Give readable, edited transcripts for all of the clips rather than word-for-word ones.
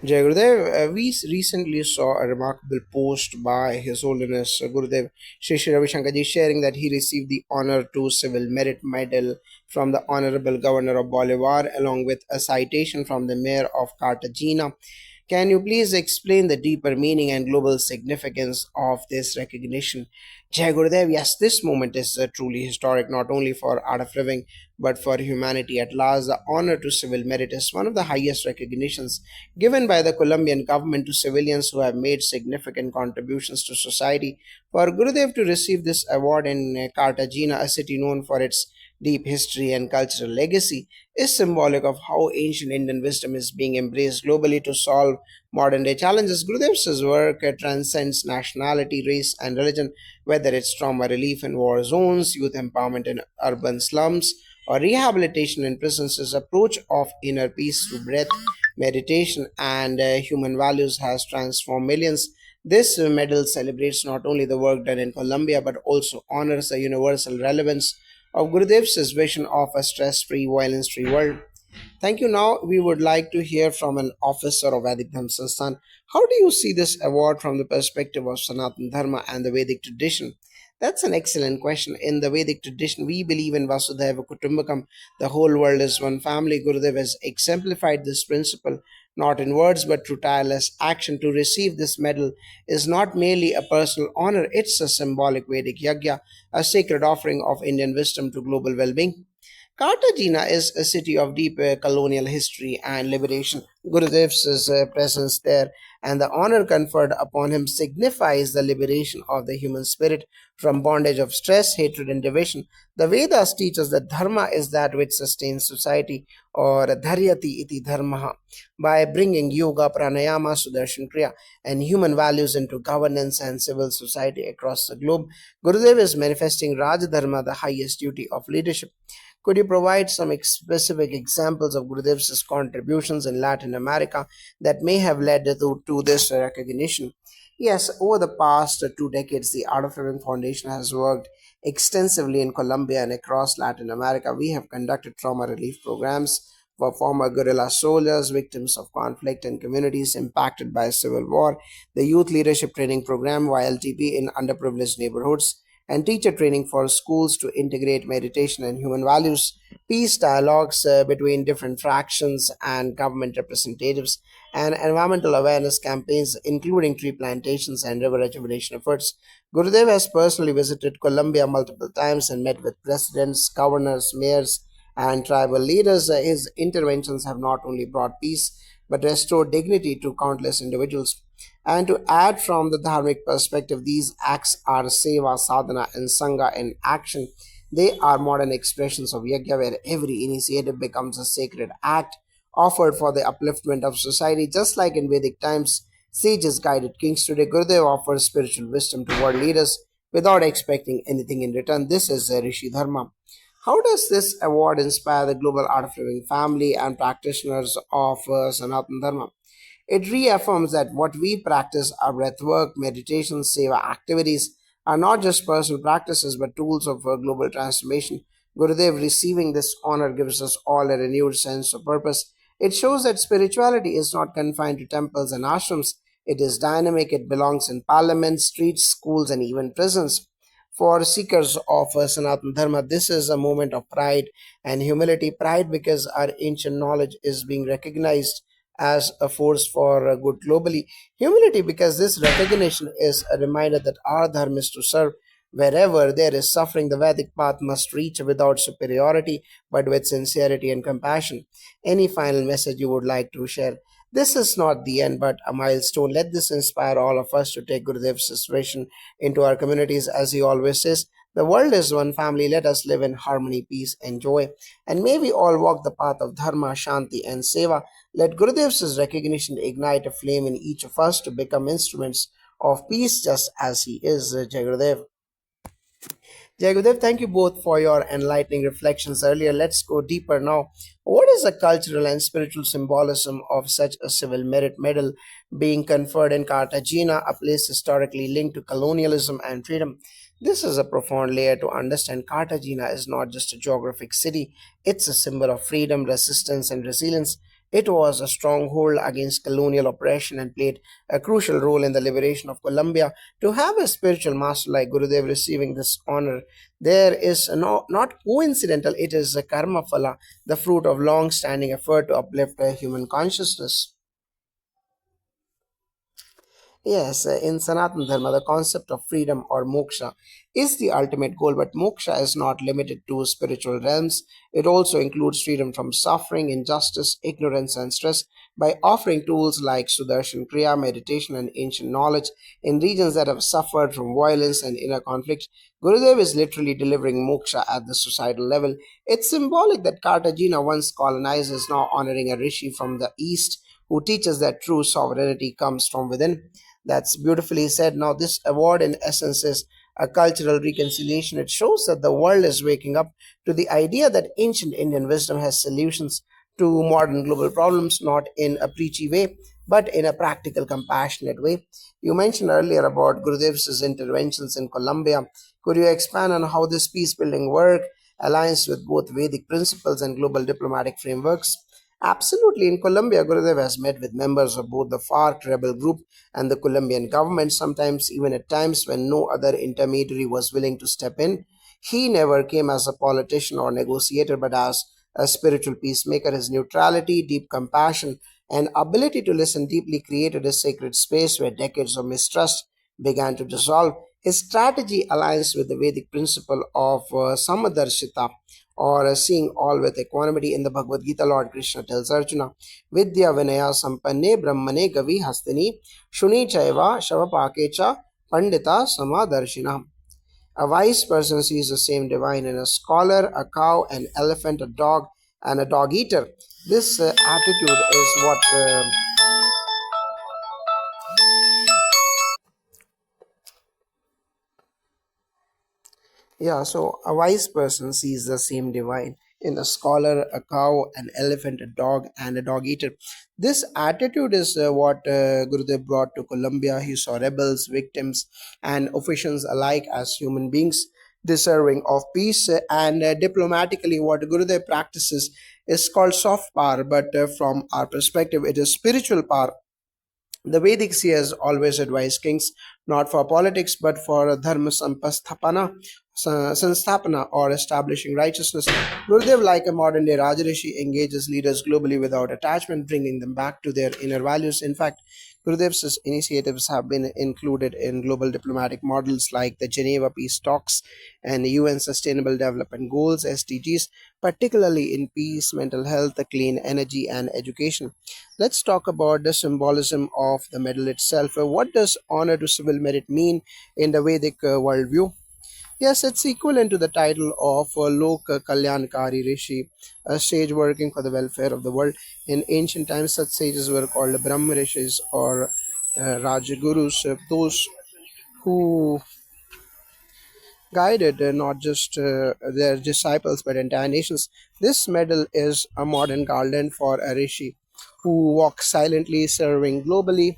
Jai Gurudev, recently saw a remarkable post by His Holiness Gurudev Shri Shri Ravi Shankar Ji sharing that he received the Honor to Civil Merit Medal from the Honorable Governor of Bolivar along with a citation from the Mayor of Cartagena. Can you please explain the deeper meaning and global significance of this recognition? Jai Gurudev, yes, this moment is truly historic not only for art of living but for humanity at large. The honor to civil merit is one of the highest recognitions given by the Colombian government to civilians who have made significant contributions to society. For Gurudev to receive this award in Cartagena, a city known for its deep history and cultural legacy, is symbolic of how ancient Indian wisdom is being embraced globally to solve modern day challenges. Gurudev's work transcends nationality, race, and religion, whether it's trauma relief in war zones, youth empowerment in urban slums, or rehabilitation in prisons. His approach of inner peace through breath, meditation, and human values has transformed millions. This medal celebrates not only the work done in Colombia but also honors the universal relevance of Gurudev's vision of a stress free, violence free world. Thank you. Now, we would like to hear from an officer of Vedic Dharma Sansthan. How do you see this award from the perspective of Sanatan Dharma and the Vedic tradition? That's an excellent question. In the Vedic tradition, we believe in Vasudhaiva Kutumbakam, the whole world is one family. Gurudev has exemplified this principle not in words but through tireless action. To receive this medal is not merely a personal honor, it's a symbolic Vedic yagya, a sacred offering of Indian wisdom to global well being. Cartagena is a city of deep colonial history and liberation. Gurudev's presence there and the honor conferred upon him signifies the liberation of the human spirit from bondage of stress, hatred, and division. The Vedas teach us that dharma is that which sustains society, or dharyati iti dharma, by bringing yoga, pranayama, sudarshan kriya, and human values into governance and civil society across the globe. Gurudev is manifesting Rajadharma, the highest duty of leadership. Could you provide some specific examples of Gurudev's contributions in Latin America that may have led to this recognition? Yes, over the past 2 decades, the Art of Living Foundation has worked extensively in Colombia and across Latin America. We have conducted trauma relief programs for former guerrilla soldiers, victims of conflict, and communities impacted by civil war, the Youth Leadership Training Program, YLTP, in underprivileged neighborhoods, and teacher training for schools to integrate meditation and human values, peace dialogues between different fractions and government representatives, and environmental awareness campaigns, including tree plantations and river rejuvenation efforts. Gurudev has personally visited Colombia multiple times and met with presidents, governors, mayors, and tribal leaders. His interventions have not only brought peace but restored dignity to countless individuals. And to add from the dharmic perspective, these acts are seva, sadhana, and sangha in action. They are modern expressions of yajna where every initiative becomes a sacred act offered for the upliftment of society. Just like in Vedic times, sages guided kings. Today, Gurudev offers spiritual wisdom to world leaders without expecting anything in return. This is Rishi Dharma. How does this award inspire the global art of living family and practitioners of Sanatan Dharma? It reaffirms that what we practice, our breath work, meditation, seva activities, are not just personal practices but tools of global transformation. Gurudev receiving this honor gives us all a renewed sense of purpose. It shows that spirituality is not confined to temples and ashrams. It is dynamic, it belongs in parliaments, streets, schools, and even prisons. For seekers of Sanatan Dharma, this is a moment of pride and humility. Pride because our ancient knowledge is being recognized as a force for good globally. Humility because this recognition is a reminder that our dharma is to serve. Wherever there is suffering, the Vedic path must reach without superiority but with sincerity and compassion. Any final message you would like to share? This is not the end but a milestone. Let this inspire all of us to take Gurudev's vision into our communities. As he always says, the world is one family. Let us live in harmony, peace, and joy. And may we all walk the path of dharma, shanti, and seva. Let Gurudev's recognition ignite a flame in each of us to become instruments of peace just as he is. Jai Gurudev. Jai Gurudev, thank you both for your enlightening reflections earlier. Let's go deeper now. What is the cultural and spiritual symbolism of such a civil merit medal being conferred in Cartagena, a place historically linked to colonialism and freedom? This is a profound layer to understand. Cartagena is not just a geographic city, it's a symbol of freedom, resistance, and resilience. It was a stronghold against colonial oppression and played a crucial role in the liberation of Colombia. To have a spiritual master like Gurudev receiving this honor, there is not coincidental, it is a karma phala, the fruit of long standing effort to uplift human consciousness. Yes, in Sanatana Dharma, the concept of freedom or moksha is the ultimate goal, but moksha is not limited to spiritual realms. It also includes freedom from suffering, injustice, ignorance, and stress by offering tools like Sudarshan Kriya, meditation, and ancient knowledge in regions that have suffered from violence and inner conflict. Gurudev is literally delivering moksha at the societal level. It's symbolic that Cartagena, once colonized, is now honoring a rishi from the east who teaches that true sovereignty comes from within. That's beautifully said. Now, this award, in essence, is a cultural reconciliation. It shows that the world is waking up to the idea that ancient Indian wisdom has solutions to modern global problems, not in a preachy way, but in a practical, compassionate way. You mentioned earlier about Gurudev's interventions in Colombia. Could you expand on how this peace building work aligns with both Vedic principles and global diplomatic frameworks? Absolutely. In Colombia, Gurudev has met with members of both the FARC rebel group and the Colombian government, sometimes even at times when no other intermediary was willing to step in. He never came as a politician or negotiator, but as a spiritual peacemaker. His neutrality, deep compassion, and ability to listen deeply created a sacred space where decades of mistrust began to dissolve. His strategy aligns with the Vedic principle of Samadarshita, or seeing all with equanimity. In the Bhagavad Gita, Lord Krishna tells Arjuna, Vidya Vinaya Sampanne Brahmane Gavi Hastini Shuni Chaiva Shavapakecha Pandita Samadarshina. A wise person sees the same divine in a scholar, a cow, an elephant, a dog, and a dog eater. This attitude is what Yeah, so a wise person sees the same divine in a scholar, a cow, an elephant, a dog, and a dog eater. This attitude is what Gurudev brought to Colombia. He saw rebels, victims, and officials alike as human beings deserving of peace. And diplomatically, what Gurudev practices is called soft power, but from our perspective, it is spiritual power. The Vedic seers always advise kings not for politics but for dharma sanstapana, or establishing righteousness. Gurudev, like a modern day Rajarishi, engages leaders globally without attachment, bringing them back to their inner values. In fact, Gurudev's initiatives have been included in global diplomatic models like the Geneva Peace Talks and UN Sustainable Development Goals (SDGs), particularly in peace, mental health, clean energy, and education. Let's talk about the symbolism of the medal itself. What does honor to civil merit mean in the Vedic worldview? Yes, it's equivalent to the title of Lok Kalyankari Rishi, a sage working for the welfare of the world. In ancient times, such sages were called Brahma Rishis or Rajagurus, those who guided not just their disciples but entire nations. This medal is a modern garland for a rishi who walks silently, serving globally.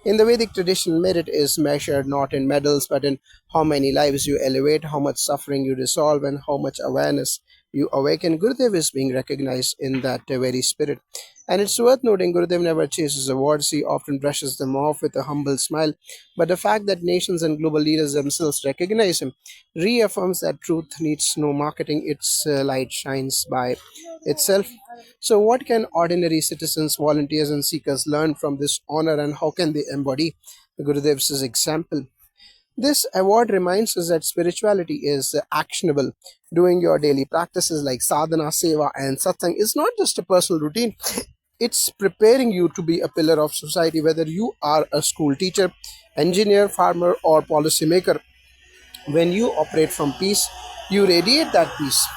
In the Vedic tradition, merit is measured not in medals but in how many lives you elevate, how much suffering you dissolve, and how much awareness you awaken. Gurudev is being recognized in that very spirit. And it's worth noting Gurudev never chases awards, he often brushes them off with a humble smile. But the fact that nations and global leaders themselves recognize him reaffirms that truth needs no marketing, its light shines by itself. So, what can ordinary citizens, volunteers, and seekers learn from this honor, and how can they embody Gurudev's example? This award reminds us that spirituality is actionable. Doing your daily practices like sadhana, seva, and satsang is not just a personal routine. It's preparing you to be a pillar of society, whether you are a school teacher, engineer, farmer, or policymaker. When you operate from peace, you radiate that peace.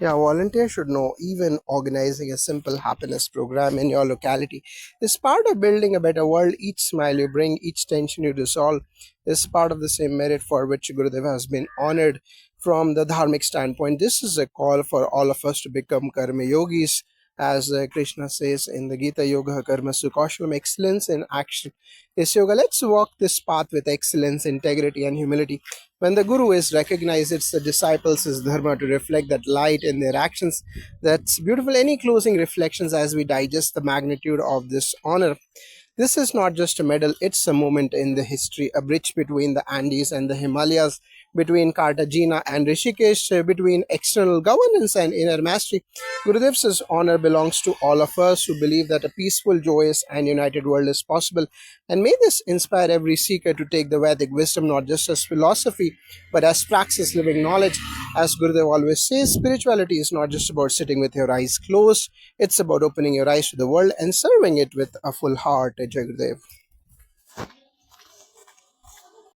Yeah, volunteers should know even organizing a simple happiness program in your locality is part of building a better world. Each smile you bring, each tension you dissolve is part of the same merit for which Gurudev has been honored from the dharmic standpoint. This is a call for all of us to become karma yogis, as Krishna says in the Gita, Yoga Karma Sukaushlam, excellence in action is yoga. Let's walk this path with excellence, integrity, and humility. When the Guru is recognized, it's the disciples' dharma to reflect that light in their actions. That's beautiful. Any closing reflections as we digest the magnitude of this honor? This is not just a medal, it's a moment in the history, a bridge between the Andes and the Himalayas, between Cartagena and Rishikesh, between external governance and inner mastery. Gurudev's honor belongs to all of us who believe that a peaceful, joyous, and united world is possible. And may this inspire every seeker to take the Vedic wisdom not just as philosophy, but as praxis, living knowledge. As Gurudev always says, spirituality is not just about sitting with your eyes closed, it's about opening your eyes to the world and serving it with a full heart. Jai Gurudev.